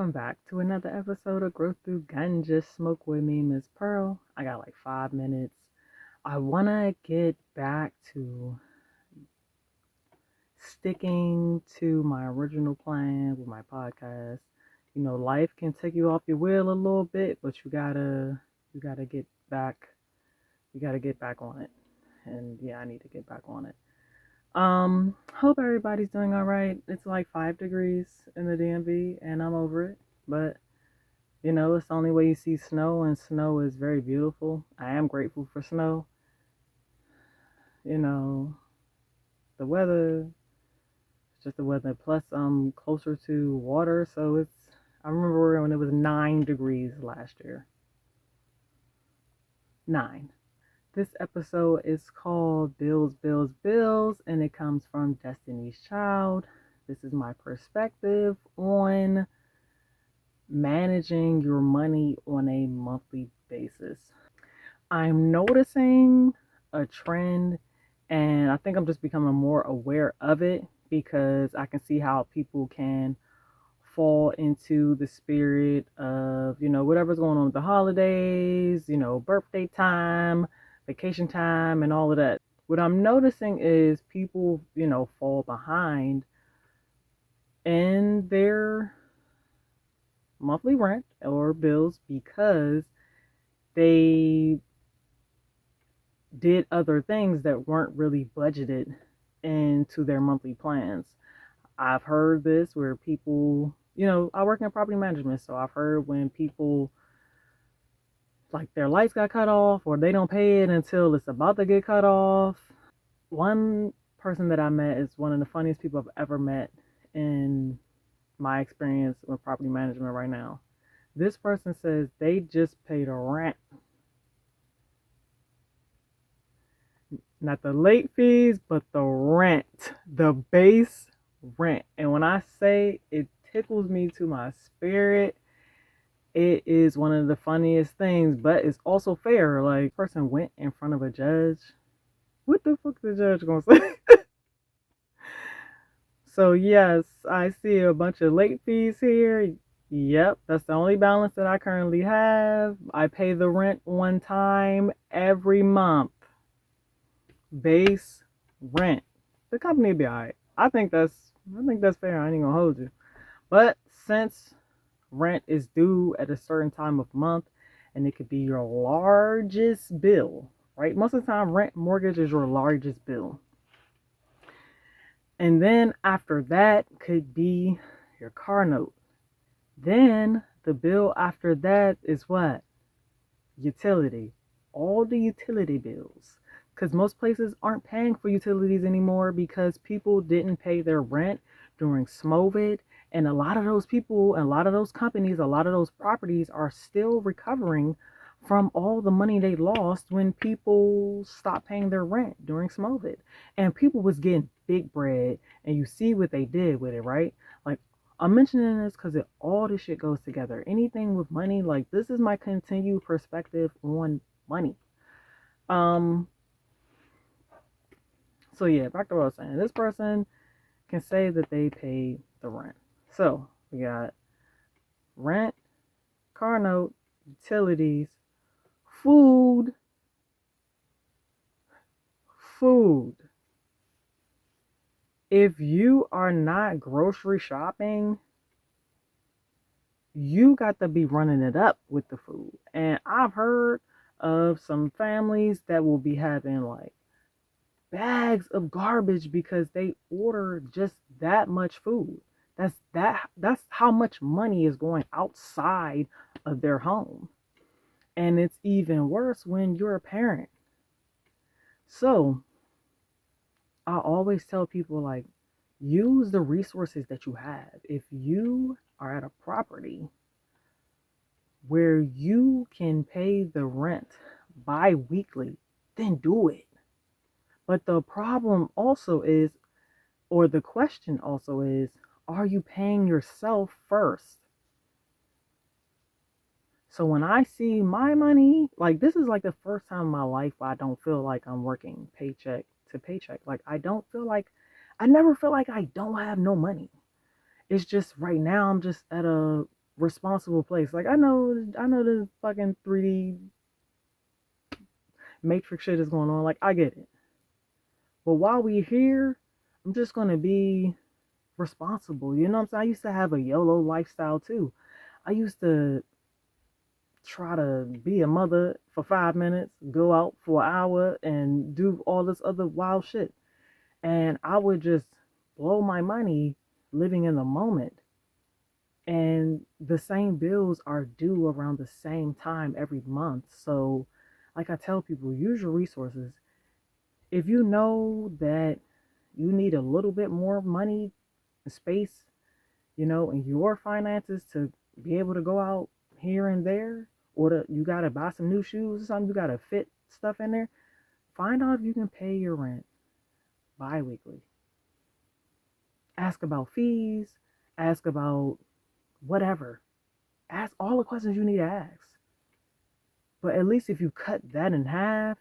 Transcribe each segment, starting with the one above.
Welcome back to another episode of Growth Through Gun. Just smoke with me, Miss Pearl. I got like 5 minutes. I want to get back to sticking to my original plan with my podcast. You know, life can take you off your wheel a little bit, but you gotta get back. You gotta get back on it. And yeah, I need to get back on it. Hope everybody's doing all right. It's like 5 degrees in the DMV, and I'm over it. But you know, it's the only way you see snow, and snow is very beautiful. I am grateful for snow. You know, the weather, it's just the weather. Plus, I'm closer to water, so I remember when it was 9 degrees last year. 9. This episode is called Bills, Bills, Bills, and it comes from Destiny's Child. This is my perspective on managing your money on a monthly basis. I'm noticing a trend, and I think I'm just becoming more aware of it because I can see how people can fall into the spirit of, whatever's going on with the holidays, birthday time, vacation time, and all of that. What I'm noticing is people, fall behind in their monthly rent or bills because they did other things that weren't really budgeted into their monthly plans. I've heard this where people, I work in property management, so I've heard when people like their lights got cut off or they don't pay it until it's about to get cut off. One person that I met is one of the funniest people I've ever met in my experience with property management right now. This person says they just paid a rent. Not the late fees, but the rent, the base rent. And when I say it tickles me to my spirit, it is one of the funniest things, but it's also fair. Like, person went in front of a judge. What the fuck is the judge gonna say? So yes, I see a bunch of late fees here. Yep, that's the only balance that I currently have. I pay the rent one time every month. Base rent. The company will be alright. I think that's fair. I ain't gonna hold you. But since rent is due at a certain time of month, and it could be your largest bill, right? Most of the time, rent mortgage is your largest bill. And then after that could be your car note. Then the bill after that is what? Utility. All the utility bills. Because most places aren't paying for utilities anymore because people didn't pay their rent during SMOVID. And a lot of those people, a lot of those companies, a lot of those properties are still recovering from all the money they lost when people stopped paying their rent during SMOVID. And people was getting big bread, and you see what they did with it, right? Like, I'm mentioning this because all this shit goes together. Anything with money, like, this is my continued perspective on money. So yeah, back to what I was saying. This person can say that they paid the rent. So we got rent, car note, utilities, food. If you are not grocery shopping, you got to be running it up with the food. And I've heard of some families that will be having like bags of garbage because they order just that much food. That's how much money is going outside of their home. And it's even worse when you're a parent. So I always tell people, like, use the resources that you have. If you are at a property where you can pay the rent bi-weekly, then do it. But the problem also is, or the question also is, are you paying yourself first? So when I see my money, like, this is like the first time in my life where I don't feel like I'm working paycheck to paycheck. Like, I never feel like I don't have no money. It's just right now I'm just at a responsible place. Like I know the fucking 3D Matrix shit is going on. Like I get it. But while we're here, I'm just gonna be responsible. You know what I'm saying? I used to have a YOLO lifestyle too. I used to try to be a mother for 5 minutes, go out for an hour, and do all this other wild shit. And I would just blow my money living in the moment. And the same bills are due around the same time every month. So, like I tell people, use your resources. If you know that you need a little bit more money and space, in your finances to be able to go out here and there, or you got to buy some new shoes or something, you got to fit stuff in there, find out if you can pay your rent bi-weekly. Ask about fees, ask about whatever. Ask all the questions you need to ask. But at least if you cut that in half,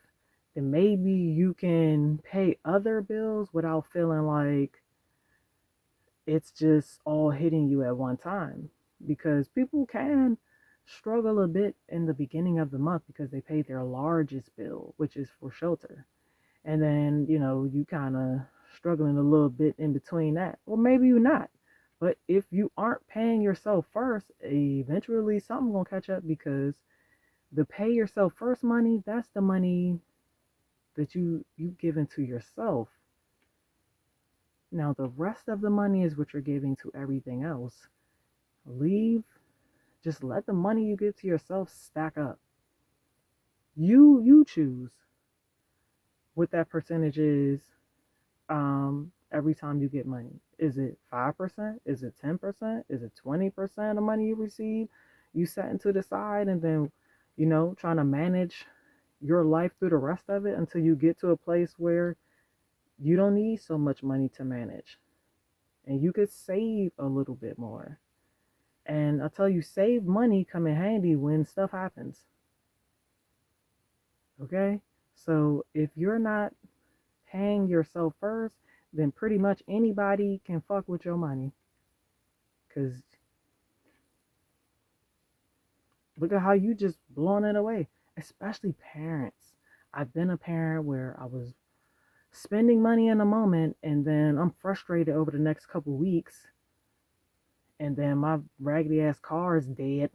then maybe you can pay other bills without feeling like it's just all hitting you at one time. Because people can struggle a bit in the beginning of the month because they pay their largest bill, which is for shelter. And then, you kind of struggling a little bit in between that. Or maybe you're not. But if you aren't paying yourself first, eventually something's going to catch up, because the pay yourself first money, that's the money that you give into yourself. Now the rest of the money is what you're giving to everything else. Just let the money you give to yourself stack up. You choose what that percentage is every time you get money. Is it 5%? Is it 10%? Is it 20% of money you receive? You set into the side, and then, trying to manage your life through the rest of it until you get to a place where you don't need so much money to manage. And you could save a little bit more. And I tell you, save money come in handy when stuff happens. Okay? So if you're not paying yourself first, then pretty much anybody can fuck with your money. Because look at how you just blowing it away. Especially parents. I've been a parent where I was spending money in a moment, and then I'm frustrated over the next couple weeks, and then my raggedy ass car is dead,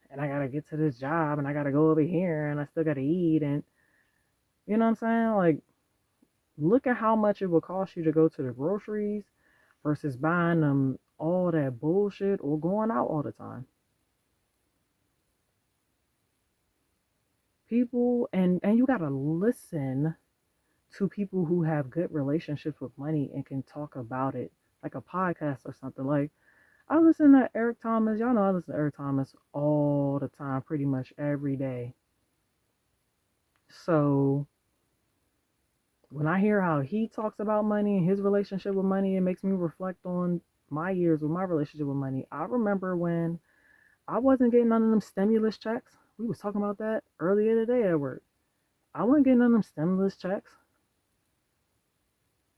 and I gotta get to this job, and I gotta go over here, and I still gotta eat, and you know what I'm saying? Like, look at how much it will cost you to go to the groceries versus buying them all that bullshit or going out all the time. People, and you gotta listen to people who have good relationships with money and can talk about it, like a podcast or something. Like, I listen to Eric Thomas. Y'all know I listen to Eric Thomas all the time, pretty much every day. So when I hear how he talks about money and his relationship with money, it makes me reflect on my years with my relationship with money. I remember when I wasn't getting none of them stimulus checks. We was talking about that earlier today at work. I wasn't getting none of them stimulus checks.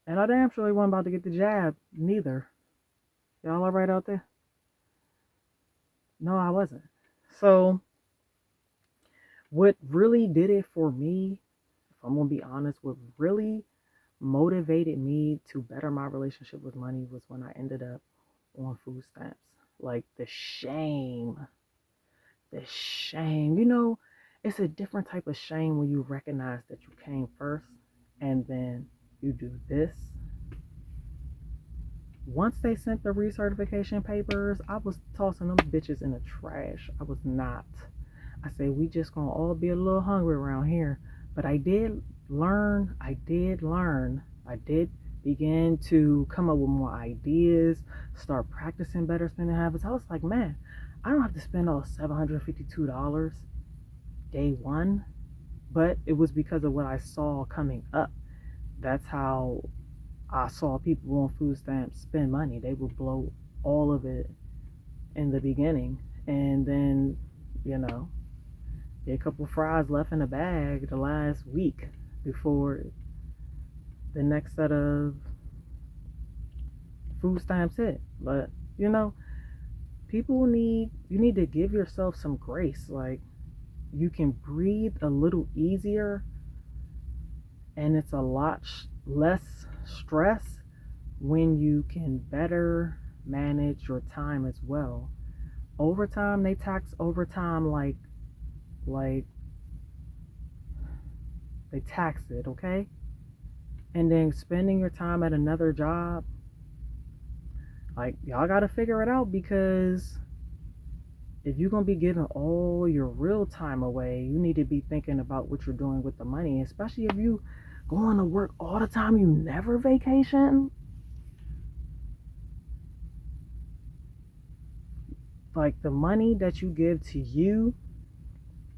And I damn sure wasn't about to get the jab neither. Y'all all right out there? No, I wasn't. So what really did it for me, if I'm going to be honest, what really motivated me to better my relationship with money was when I ended up on food stamps. Like the shame, it's a different type of shame when you recognize that you came first and then you do this. Once they sent the recertification papers, I was tossing them bitches in the trash. I was not. I said, we just gonna all be a little hungry around here. But I did learn. I did begin to come up with more ideas, start practicing better spending habits. I was like, man, I don't have to spend all $752 day one. But it was because of what I saw coming up. That's how I saw people on food stamps spend money. They would blow all of it in the beginning. And then, a couple fries left in the bag the last week before the next set of food stamps hit. But, You need to give yourself some grace. Like, you can breathe a little easier, and it's a lot less stress when you can better manage your time as well. Overtime, they tax overtime like they tax it, okay? And then spending your time at another job, like, y'all got to figure it out, because if you're going to be giving all your real time away, you need to be thinking about what you're doing with the money, especially if you going to work all the time, you never vacation. Like, the money that you give to you,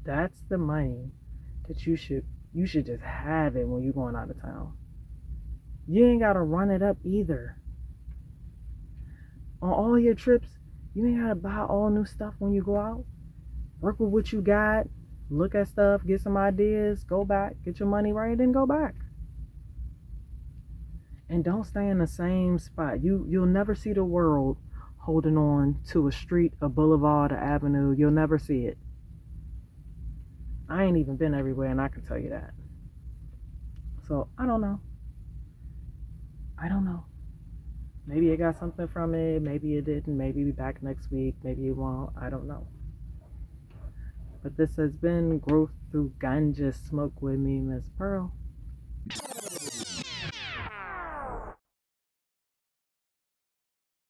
that's the money that you should just have it when you're going out of town. You ain't got to run it up either. On all your trips, you ain't got to buy all new stuff when you go out. Work with what you got, look at stuff, get some ideas, go back, get your money right, then go back. And don't stay in the same spot. You'll never see the world holding on to a street, a boulevard, a avenue. You'll never see it. I ain't even been everywhere, and I can tell you that. So I don't know. I don't know. Maybe I got something from it. Maybe it didn't. Maybe be back next week. Maybe it won't. I don't know. But this has been Growth Through Ganja Smoke with me, Miss Pearl.